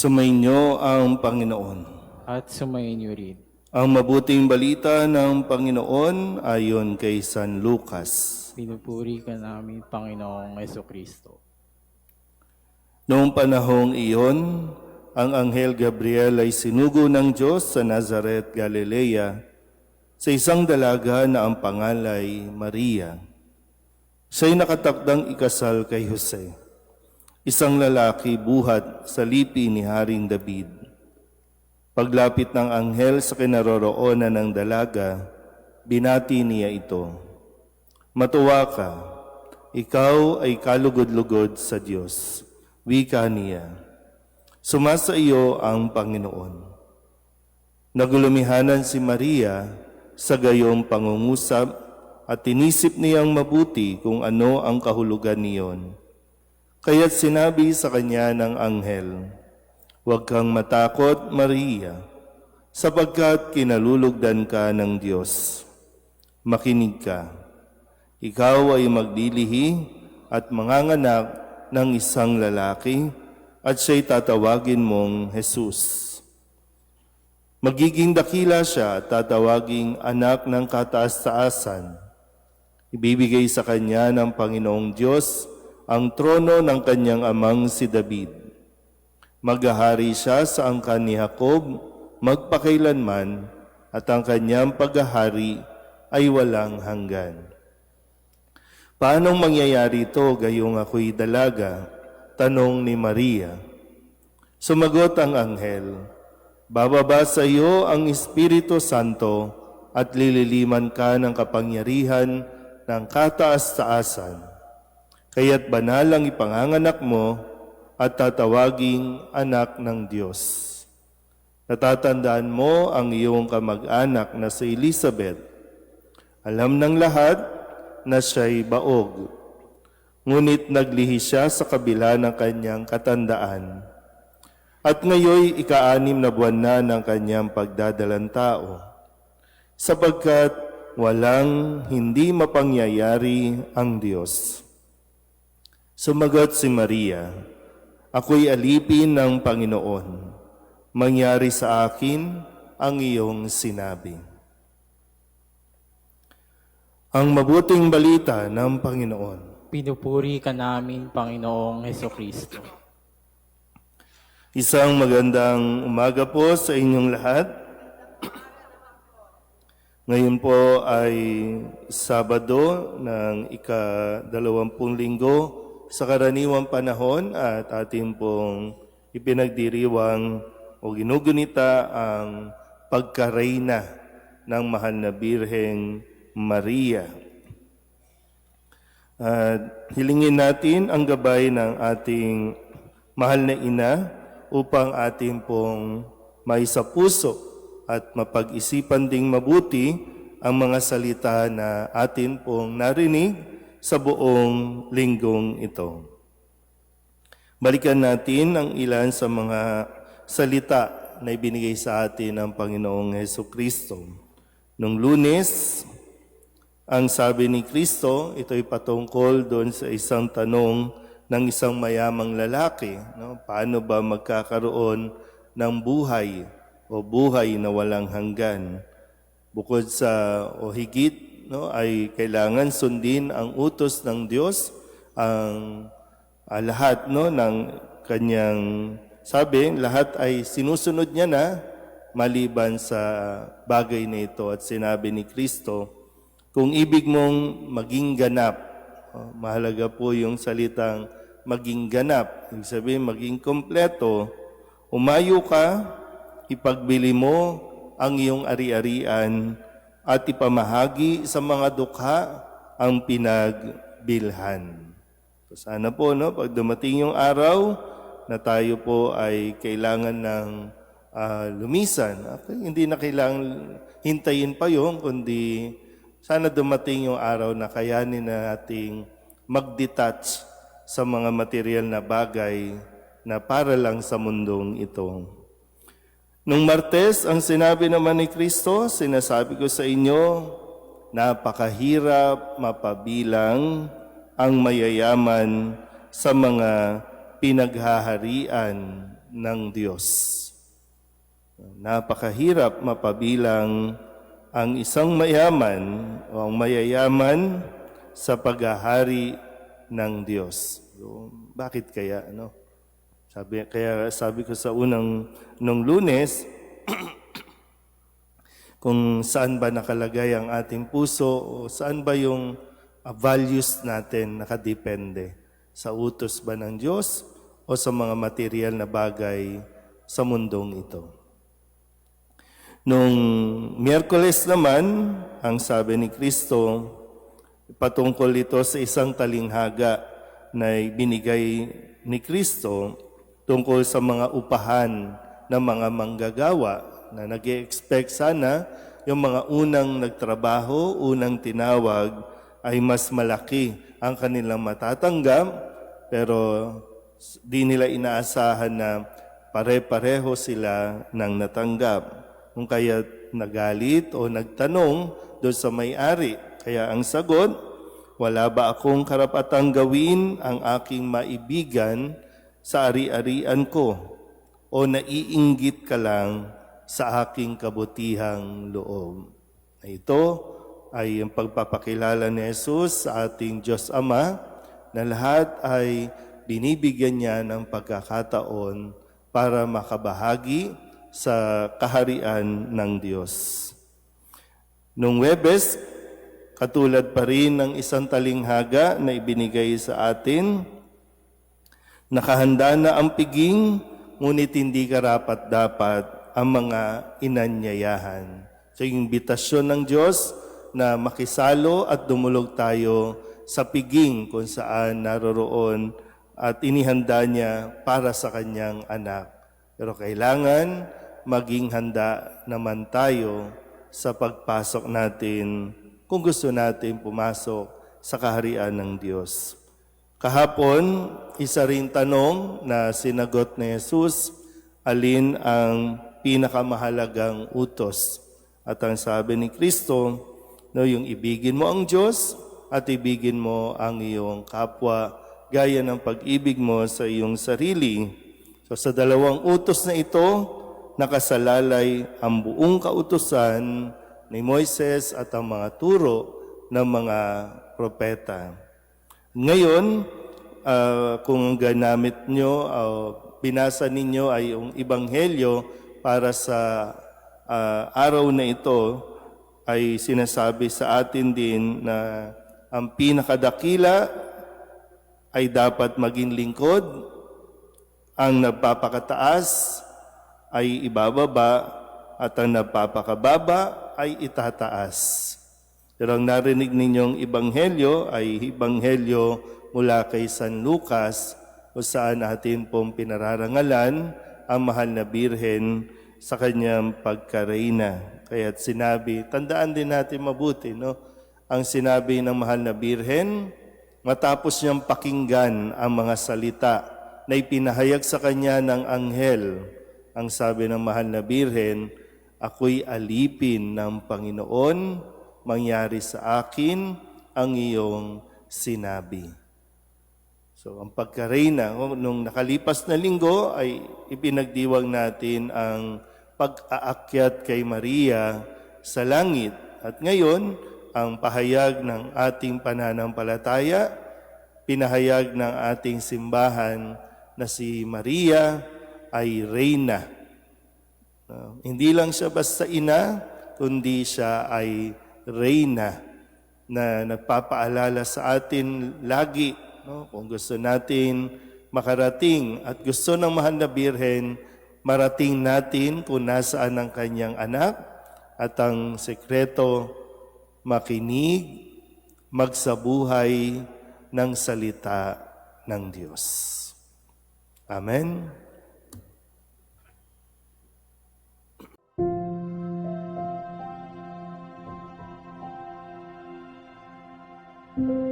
Sumainyo ang Panginoon. At sumainyo rin. Ang mabuting balita ng Panginoon ayon kay San Lucas. Pinupuri ka namin, Panginoong Jesucristo. Noong panahong iyon, ang Anghel Gabriel ay sinugo ng Diyos sa Nazaret, Galilea, sa isang dalaga na ang pangalay Maria. Siya'y nakatakdang ikasal kay Jose, isang lalaki buhat sa lipi ni Haring David. Paglapit ng anghel sa kinaroroonan ng dalaga, binati niya ito. Matuwa ka, ikaw ay kalugod-lugod sa Diyos. Wika niya, sumasa iyo ang Panginoon. Nagulumihanan si Maria sa gayong pangungusap at tinisip niyang mabuti kung ano ang kahulugan niyon. Kaya't sinabi sa kanya ng anghel, "Huwag kang matakot, Maria, sapagkat kinalulugdan ka ng Diyos. Makinig ka, ikaw ay magdilihi at manganganak ng isang lalaki at siya'y tatawagin mong Jesus. Magiging dakila siya at tatawaging anak ng kataas-taasan. Ibibigay sa kanya ng Panginoong Diyos ang trono ng kanyang amang si David. Maghahari siya sa angkan ni Jacob magpakailanman at ang kanyang paghahari ay walang hanggan." "Paanong mangyayari ito gayong ako'y dalaga?" tanong ni Maria. Sumagot ang anghel, "Bababa sa iyo ang Espiritu Santo at lililiman ka ng kapangyarihan ng kataas-taasan. Kaya't banal ang ipanganganak mo at tatawaging anak ng Diyos. Natatandaan mo ang iyong kamag-anak na si Elizabeth. Alam ng lahat na siya'y baog. Ngunit naglihi siya sa kabila ng kanyang katandaan. At ngayoy ika-6 na buwan na ng kanyang pagdadalang tao, sapagkat walang hindi mapangyayari ang Diyos." Sumagot si Maria, "Ako'y alipin ng Panginoon. Mangyari sa akin ang iyong sinabi." Ang mabuting balita ng Panginoon. Pinupuri ka namin, Panginoong Jesucristo. Isang magandang umaga po sa inyong lahat. Ngayon po ay Sabado ng ika-20 linggo sa karaniwang panahon at ating pong ipinagdiriwang o ginugunita ang pagkareyna ng mahal na Birheng Maria. At hilingin natin ang gabay ng ating mahal na ina upang ating pong maisapuso at mapag-isipan ding mabuti ang mga salita na atin pong narinig sa buong linggong ito. Balikan natin ang ilan sa mga salita na ibinigay sa atin ng Panginoong Jesucristo. Nung Lunes, ang sabi ni Kristo, ito'y patungkol doon sa isang tanong ng isang mayamang lalaki. Paano ba magkakaroon ng buhay o buhay na walang hanggan? Bukod sa o higit, ay kailangan sundin ang utos ng Diyos, ang lahat ng kanyang sabi, lahat ay sinusunod niya na maliban sa bagay na ito. At sinabi ni Kristo, kung ibig mong maging ganap, mahalaga po yung salitang maging ganap, ibig sabihin maging kompleto, umayo ka, ipagbili mo ang iyong ari-arian at ipamahagi sa mga dukha ang pinagbilhan. So sana po, pag dumating yung araw na tayo po ay kailangan ng lumisan, hindi na kailangan hintayin pa yun, kundi sana dumating yung araw na kayanin nating mag-detach sa mga material na bagay na para lang sa mundong ito. Nung Martes, ang sinabi naman ni Kristo, sinasabi ko sa inyo, napakahirap mapabilang ang mayayaman sa mga pinaghaharian ng Diyos. Napakahirap mapabilang ang isang mayaman o ang mayayaman sa paghahari ng Diyos. So, bakit kaya? Ano? Kaya sabi ko sa nung Lunes, kung saan ba nakalagay ang ating puso o saan ba yung values natin nakadepende. Sa utos ba ng Diyos o sa mga material na bagay sa mundong ito. Nung Miyerkules naman, ang sabi ni Kristo, patungkol ito sa isang talinghaga na binigay ni Kristo tungkol sa mga upahan ng mga manggagawa na nag-expect sana yung mga unang nagtrabaho, unang tinawag ay mas malaki ang kanilang matatanggap, pero di nila inaasahan na pare-pareho sila ng natanggap. Kung kaya nagalit o nagtanong doon sa may-ari. Kaya ang sagot, wala ba akong karapatang gawin ang aking maibigan sa ari-arian ko? O naiinggit ka lang sa aking kabutihang loob? Ito ay ang pagpapakilala ni Jesus sa ating Diyos Ama na lahat ay binibigyan niya ng pagkakataon para makabahagi sa kaharian ng Diyos. Nung Huwebes, katulad pa rin ng isang talinghaga na ibinigay sa atin, nakahanda na ang piging, ngunit hindi karapat-dapat ang mga inanyayahan. So yung imbitasyon ng Diyos na makisalo at dumulog tayo sa piging kung saan naroroon at inihanda niya para sa kanyang anak. Pero kailangan maging handa naman tayo sa pagpasok natin kung gusto natin pumasok sa kaharian ng Diyos. Kahapon, isa rin tanong na sinagot ni Jesus, alin ang pinakamahalagang utos? At ang sabi ni Kristo, yung ibigin mo ang Diyos at ibigin mo ang iyong kapwa gaya ng pag-ibig mo sa iyong sarili. So sa dalawang utos na ito, nakasalalay ang buong kautusan ni Moises at ang mga turo ng mga propeta. Ngayon, kung ganamit nyo, binasa ninyo ay yung Ebanghelyo para sa araw na ito, ay sinasabi sa atin din na ang pinakadakila ay dapat maging lingkod, ang nagpapakataas ay ibababa, at ang nagpapakababa ay itataas. Pero ang narinig ninyong Ebanghelyo ay Ebanghelyo mula kay San Lucas, kung saan natin pong pinararangalan ang mahal na Birhen sa kanyang pagkareyna. Kaya't sinabi, tandaan din natin mabuti, no? Ang sinabi ng mahal na Birhen, matapos niyang pakinggan ang mga salita na ipinahayag sa kanya ng anghel, ang sabi ng mahal na Birhen, ako'y alipin ng Panginoon, mangyari sa akin ang iyong sinabi. So, ang pagkareyna, nung nakalipas na linggo ay ipinagdiwang natin ang pag-aakyat kay Maria sa langit. At ngayon, ang pahayag ng ating pananampalataya, pinahayag ng ating simbahan na si Maria ay Reyna. Hindi lang siya basta ina, kundi siya ay Reyna na nagpapaalala sa atin lagi, no? Kung gusto natin makarating at gusto ng mahal na Birhen, marating natin kung nasaan ang kanyang anak at ang sekreto, makinig, magsabuhay ng salita ng Diyos. Amen. Thank you.